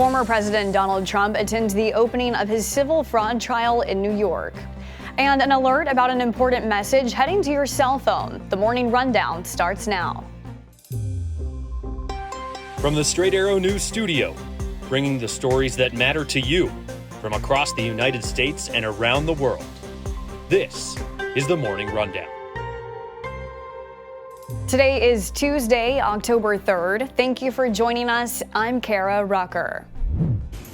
Former President Donald Trump attends the opening of his civil fraud trial in New York. And an alert about an important message heading to your cell phone. The Morning Rundown starts now. From the Straight Arrow News Studio, bringing the stories that matter to you from across the United States and around the world. This is the Morning Rundown. Today is Tuesday, October 3rd. Thank you for joining us. I'm Kara Rucker.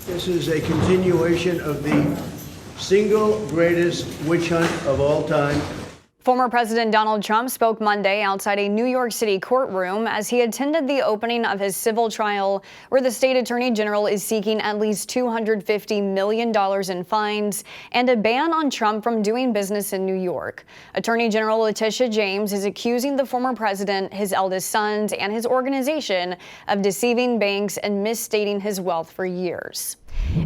This is a continuation of the single greatest witch hunt of all time. Former President Donald Trump spoke Monday outside a New York City courtroom as he attended the opening of his civil trial, where the state attorney general is seeking at least $250 million in fines and a ban on Trump from doing business in New York. Attorney General Letitia James is accusing the former president, his eldest sons, and his organization of deceiving banks and misstating his wealth for years.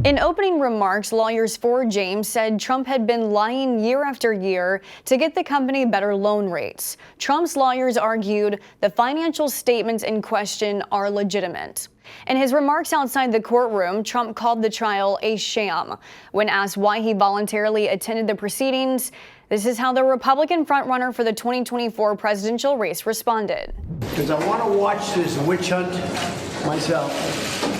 In opening remarks, lawyers for James said Trump had been lying year after year to get the company better loan rates. Trump's lawyers argued the financial statements in question are legitimate. In his remarks outside the courtroom, Trump called the trial a sham. When asked why he voluntarily attended the proceedings, this is how the Republican frontrunner for the 2024 presidential race responded. Because I want to watch this witch hunt myself.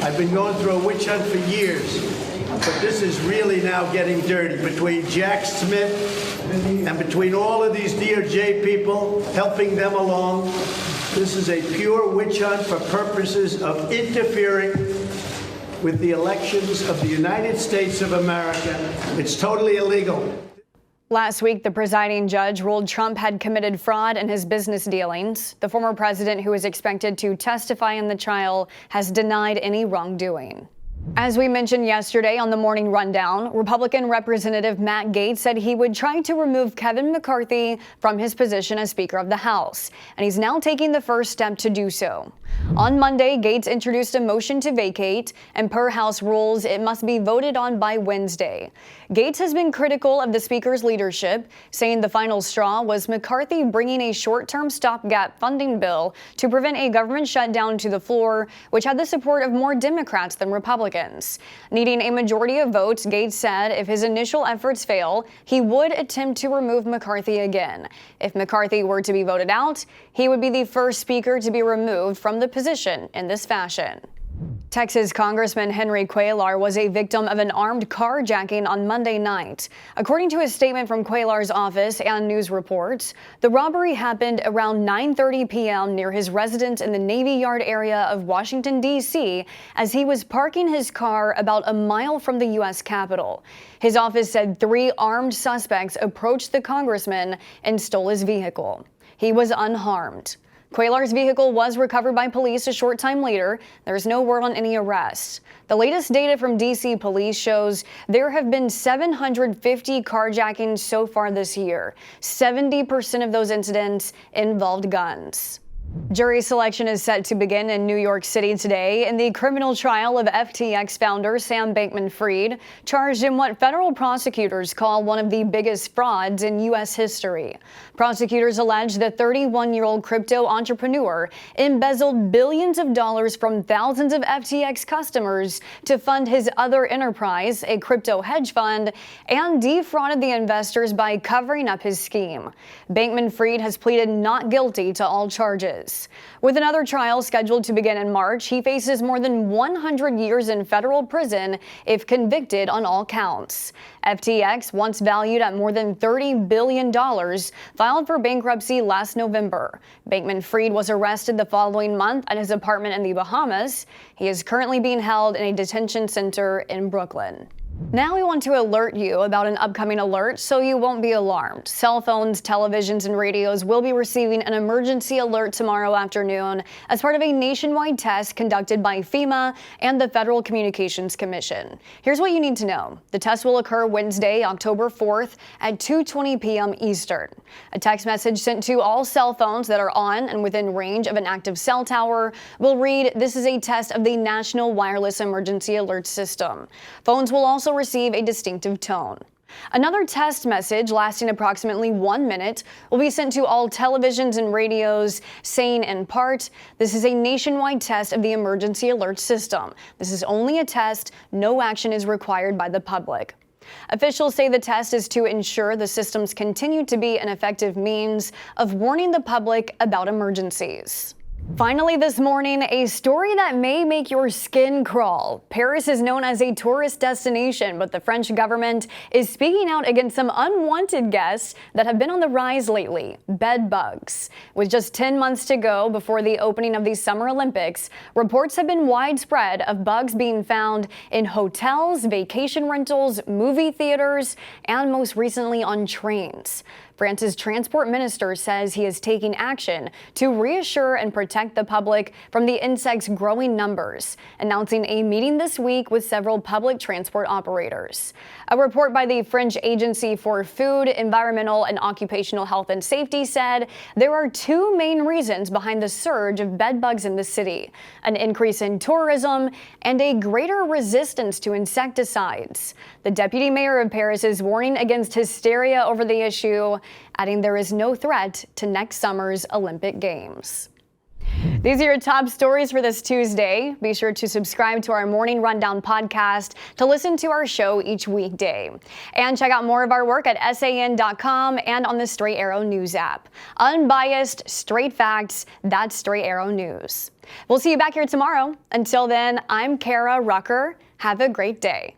I've been going through a witch hunt for years, but this is really now getting dirty between Jack Smith and between all of these DOJ people helping them along. This is a pure witch hunt for purposes of interfering with the elections of the United States of America. It's totally illegal. Last week, the presiding judge ruled Trump had committed fraud in his business dealings. The former president, who is expected to testify in the trial, has denied any wrongdoing. As we mentioned yesterday on the Morning Rundown, Republican Representative Matt Gaetz said he would try to remove Kevin McCarthy from his position as Speaker of the House, and he's now taking the first step to do so. On Monday, Gaetz introduced a motion to vacate, and per House rules, it must be voted on by Wednesday. Gaetz has been critical of the Speaker's leadership, saying the final straw was McCarthy bringing a short-term stopgap funding bill to prevent a government shutdown to the floor, which had the support of more Democrats than Republicans. Needing a majority of votes, Gaetz said if his initial efforts fail, he would attempt to remove McCarthy again. If McCarthy were to be voted out, he would be the first Speaker to be removed from the position in this fashion. Texas Congressman Henry Cuellar was a victim of an armed carjacking on Monday night. According to a statement from Cuellar's office and news reports, the robbery happened around 9:30 p.m. near his residence in the Navy Yard area of Washington, D.C., as he was parking his car about a mile from the U.S. Capitol. His office said 3 armed suspects approached the congressman and stole his vehicle. He was unharmed. Cuellar's vehicle was recovered by police a short time later. There's no word on any arrests. The latest data from D.C. police shows there have been 750 carjackings so far this year. 70% of those incidents involved guns. Jury selection is set to begin in New York City today in the criminal trial of FTX founder Sam Bankman-Fried, charged in what federal prosecutors call one of the biggest frauds in U.S. history. Prosecutors allege the 31-year-old crypto entrepreneur embezzled billions of dollars from thousands of FTX customers to fund his other enterprise, a crypto hedge fund, and defrauded the investors by covering up his scheme. Bankman-Fried has pleaded not guilty to all charges. With another trial scheduled to begin in March, he faces more than 100 years in federal prison if convicted on all counts. FTX, once valued at more than $30 billion, filed for bankruptcy last November. Bankman-Fried was arrested the following month at his apartment in the Bahamas. He is currently being held in a detention center in Brooklyn. Now we want to alert you about an upcoming alert so you won't be alarmed. Cell phones, televisions, and radios will be receiving an emergency alert tomorrow afternoon as part of a nationwide test conducted by FEMA and the Federal Communications Commission. Here's what you need to know. The test will occur Wednesday, October 4th at 2:20 p.m. Eastern. A text message sent to all cell phones that are on and within range of an active cell tower will read, "This is a test of the National Wireless Emergency Alert System." Phones will also receive a distinctive tone. Another test message lasting approximately 1 minute will be sent to all televisions and radios, saying in part, "This is a nationwide test of the emergency alert system. This is only a test. No action is required by the public." Officials say the test is to ensure the systems continue to be an effective means of warning the public about emergencies. Finally this morning, a story that may make your skin crawl. Paris is known as a tourist destination, but the French government is speaking out against some unwanted guests that have been on the rise lately: bed bugs. With just 10 months to go before the opening of the Summer Olympics, reports have been widespread of bugs being found in hotels, vacation rentals, movie theaters, and most recently on trains. France's transport minister says he is taking action to reassure and protect the public from the insect's growing numbers, announcing a meeting this week with several public transport operators. A report by the French Agency for Food, Environmental and Occupational Health and Safety said there are two main reasons behind the surge of bed bugs in the city: an increase in tourism and a greater resistance to insecticides. The deputy mayor of Paris is warning against hysteria over the issue, adding there is no threat to next summer's Olympic Games. These are your top stories for this Tuesday. Be sure to subscribe to our Morning Rundown podcast to listen to our show each weekday. And check out more of our work at SAN.com and on the Straight Arrow News app. Unbiased, straight facts, that's Straight Arrow News. We'll see you back here tomorrow. Until then, I'm Kara Rucker. Have a great day.